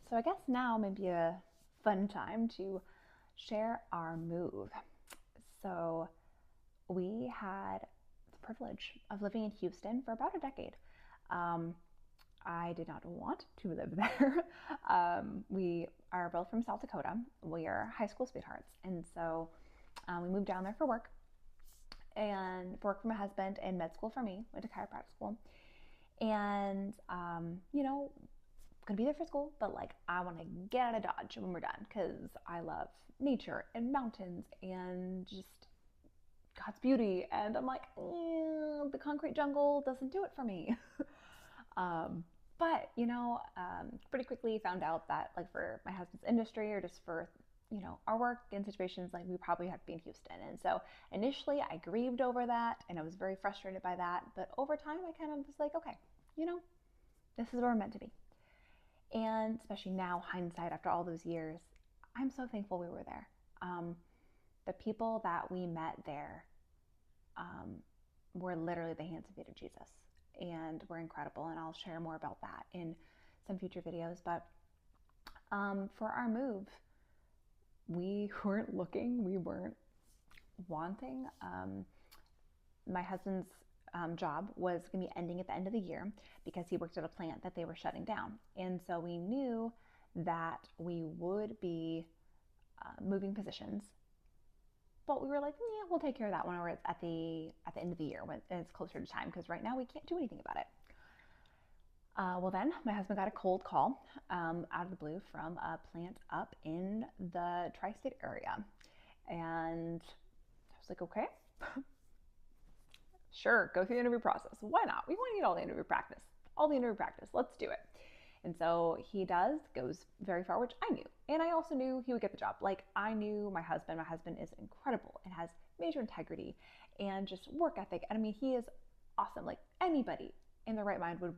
So I guess now may be a fun time to share our move. So we had the privilege of living in Houston for about a decade. Um, I did not want to live there. We are both from South Dakota. We are high school sweethearts, and so we moved down there for work and for work for my husband and med school for me. Went to chiropractic school, and gonna be there for school, but like I want to get out of Dodge when we're done because I love nature and mountains and just God's beauty. And I'm like, the concrete jungle doesn't do it for me. But pretty quickly found out that like for my husband's industry or just for our work and situations, like we probably have to be in Houston. And so initially I grieved over that and I was very frustrated by that. But over time I kind of was like, okay, this is where we're meant to be. And especially now, hindsight after all those years, I'm so thankful we were there. The people that we met there were literally the hands and feet of Jesus and were incredible. And I'll share more about that in some future videos. But for our move, we weren't looking, we weren't wanting. My husband's job was going to be ending at the end of the year because he worked at a plant that they were shutting down. And so we knew that we would be moving positions, but we were like, yeah, we'll take care of that when we're at the end of the year when it's closer to time, because right now we can't do anything about it. Well, then my husband got a cold call out of the blue from a plant up in the tri-state area. And I was like, okay, sure, go through the interview process. Why not? We want to get all the interview practice. Let's do it. And so he goes very far, which I knew. And I also knew he would get the job. Like I knew my husband is incredible and has major integrity and just work ethic. And I mean, he is awesome. Like anybody in their right mind would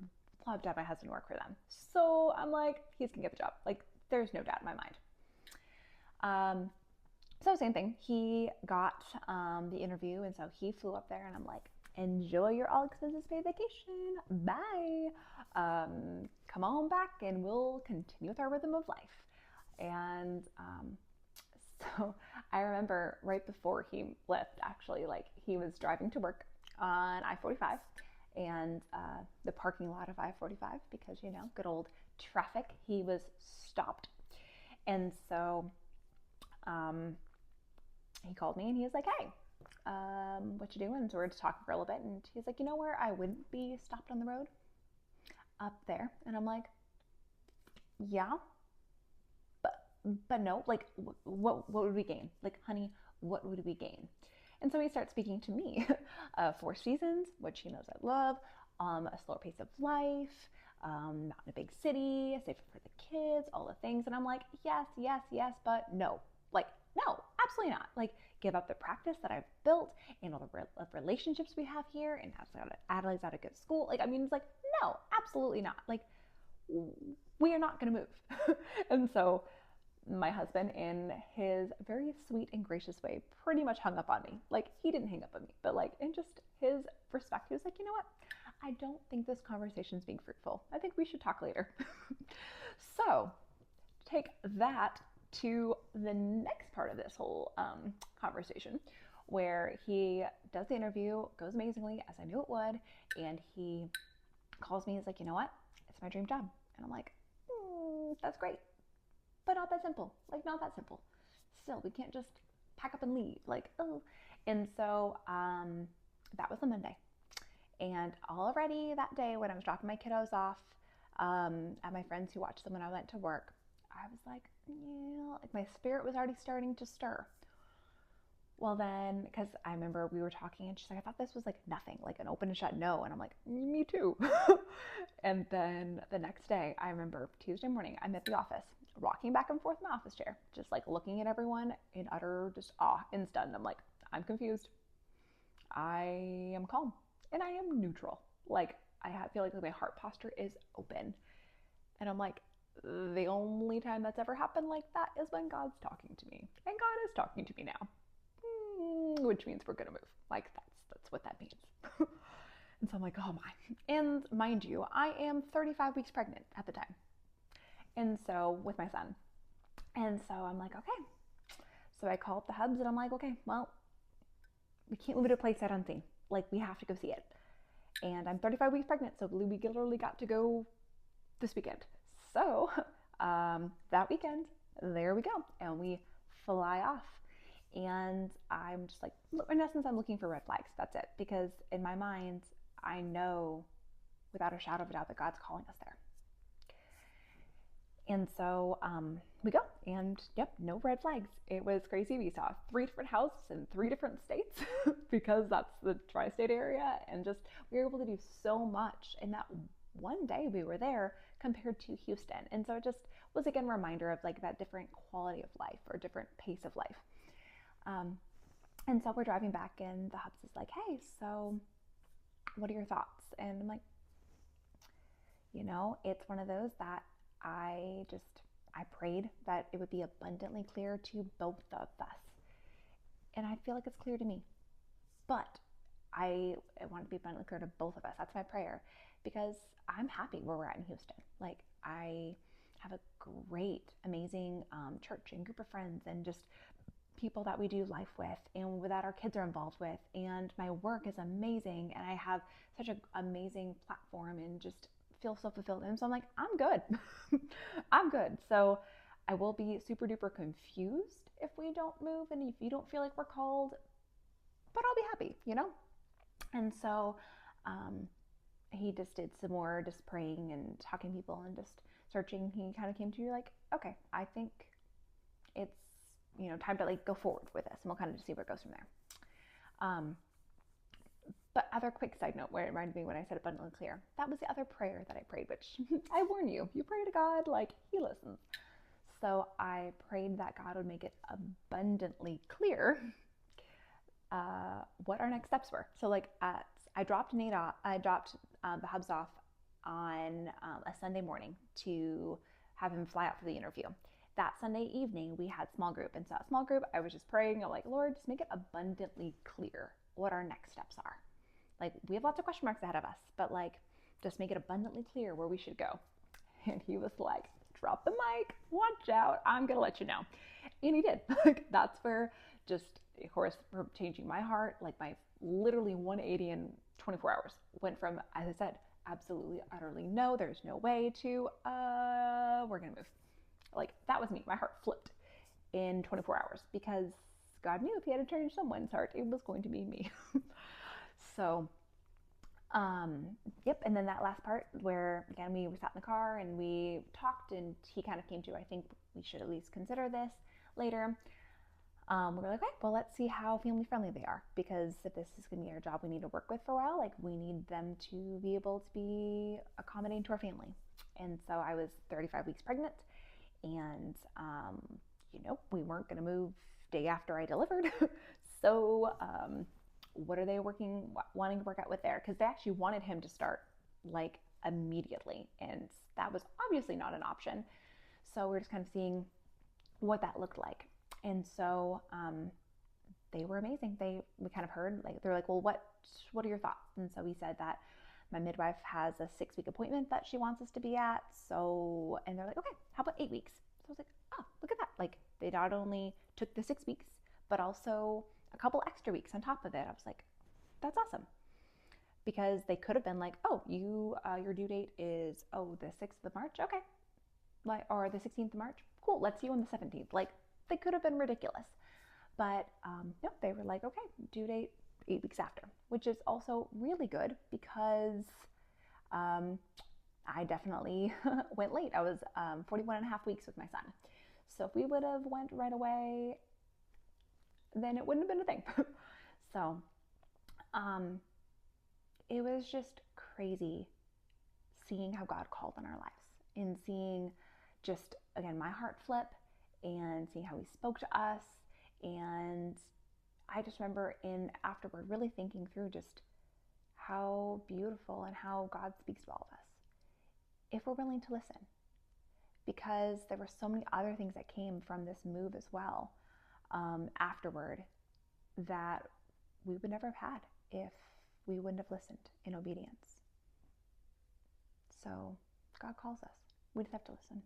love to have my husband work for them. So I'm like, he's gonna get the job. Like there's no doubt in my mind. So same thing. He got the interview, and so he flew up there, and I'm like, enjoy your all expenses paid vacation. Bye. Come on back, and we'll continue with our rhythm of life. And so I remember right before he left, actually, like he was driving to work on I-45 and the parking lot of I-45 because, good old traffic, he was stopped. And so he called me and he was like, hey, what you doing? So we're just talking for a little bit, and he's like, you know where I wouldn't be stopped on the road? Up there. And I'm like, yeah, but no, like what would we gain? Like, honey, what would we gain? And so he starts speaking to me, 4 seasons, which he knows I love, a slower pace of life, not in a big city, safer for the kids, all the things. And I'm like, yes, but no. Like, no, absolutely not. Like, give up the practice that I've built and all the relationships we have here, and Adelaide's out of good school. Like, I mean, it's like, no, absolutely not. Like, we are not going to move. And so my husband, in his very sweet and gracious way, pretty much hung up on me. Like, he didn't hang up on me, but like in just his respect, he was like, you know what? I don't think this conversation is being fruitful. I think we should talk later. So take that to the next part of this whole conversation, where he does the interview, goes amazingly, as I knew it would, and he calls me. He's like, you know what? It's my dream job. And I'm like, that's great, but not that simple. Like, not that simple. Still, we can't just pack up and leave. Like, oh. And so that was a Monday. And already that day when I was dropping my kiddos off at my friends who watched them when I went to work, I was like, yeah, like my spirit was already starting to stir. Well then, because I remember we were talking and she's like, I thought this was like nothing, like an open and shut no. And I'm like, me too. And then the next day, I remember Tuesday morning, I'm at the office, rocking back and forth in my office chair, just like looking at everyone in utter just awe and stun. I'm like, I'm confused. I am calm and I am neutral. Like I feel like my heart posture is open. And I'm like, the only time that's ever happened like that is when God's talking to me. And God is talking to me now. Which means we're gonna move. Like that's what that means. And so I'm like, oh my. And mind you, I am 35 weeks pregnant at the time. And so with my son. And so I'm like, okay. So I call up the hubs and I'm like, okay, well, we can't move it to a place I don't think. Like, we have to go see it. And I'm 35 weeks pregnant, so we literally got to go this weekend. So that weekend, there we go. And we fly off. And I'm just like, in essence, I'm looking for red flags. That's it. Because in my mind, I know without a shadow of a doubt that God's calling us there. And so we go, and yep, no red flags. It was crazy. We saw 3 different houses in 3 different states because that's the tri-state area, and just we were able to do so much in that one day we were there compared to Houston. And so it just was again a reminder of like that different quality of life or different pace of life. And so we're driving back, and the hubs is like, hey, so what are your thoughts? And I'm like, you know, it's one of those that I prayed that it would be abundantly clear to both of us. And I feel like it's clear to me. But I want it to be abundantly clear to both of us. That's my prayer, because I'm happy where we're at in Houston. Like, I have a great, amazing church and group of friends, and just people that we do life with and that our kids are involved with. And my work is amazing, and I have such an amazing platform and just feel so fulfilled. And so I'm like, I'm good. I'm good. So I will be super duper confused if we don't move and if you don't feel like we're called, but I'll be happy, you know? And so he just did some more just praying and talking to people and just searching. He kind of came to you like, okay, I think it's, you know, time to like go forward with this, and we'll kind of just see where it goes from there. But other quick side note where it reminded me when I said abundantly clear, that was the other prayer that I prayed, which I warn you, you pray to God, like, he listens. So I prayed that God would make it abundantly clear what our next steps were. So like I dropped the hubs off on a Sunday morning to have him fly out for the interview. That Sunday evening, we had small group. And so at small group, I was just praying. I'm like, Lord, just make it abundantly clear what our next steps are. Like, we have lots of question marks ahead of us, but like, just make it abundantly clear where we should go. And he was like, drop the mic, watch out, I'm gonna let you know. And he did. Like, that's where just, of course, for changing my heart, like my literally 180 in 24 hours went from, as I said, absolutely, utterly no, there's no way, to, we're gonna move. Like, that was me. My heart flipped in 24 hours because God knew if he had to change someone's heart, it was going to be me. So, yep. And then that last part where, again, we sat in the car and we talked, and he kind of came to, I think we should at least consider this later. We were like, okay, well, let's see how family friendly they are, because if this is going to be our job we need to work with for a while, like, we need them to be able to be accommodating to our family. And so I was 35 weeks pregnant, and, you know, we weren't going to move day after I delivered. So, what are they wanting to work out with there? Because they actually wanted him to start like immediately, and that was obviously not an option. So we're just kind of seeing what that looked like. And so they were amazing. We kind of heard, like, they're like, well, what are your thoughts? And so we said that my midwife has a 6-week appointment that she wants us to be at. So, and they're like, okay, how about 8 weeks? So I was like, oh, look at that. Like, they not only took the 6 weeks, but also a couple extra weeks on top of it. I was like, that's awesome. Because they could have been like, oh, your due date is, the 6th of March. Okay. Like, or the 16th of March. Cool. Let's see you on the 17th. Like, they could have been ridiculous. But no, they were like, okay, due date 8 weeks after, which is also really good because I definitely went late. I was 41 and a half weeks with my son. So if we would have went right away, then it wouldn't have been a thing. So it was just crazy seeing how God called in our lives, and seeing just, again, my heart flip, and seeing how he spoke to us. And I just remember afterward really thinking through just how beautiful and how God speaks to all of us if we're willing to listen, because there were so many other things that came from this move as well afterward that we would never have had if we wouldn't have listened in obedience. So God calls us. We just have to listen.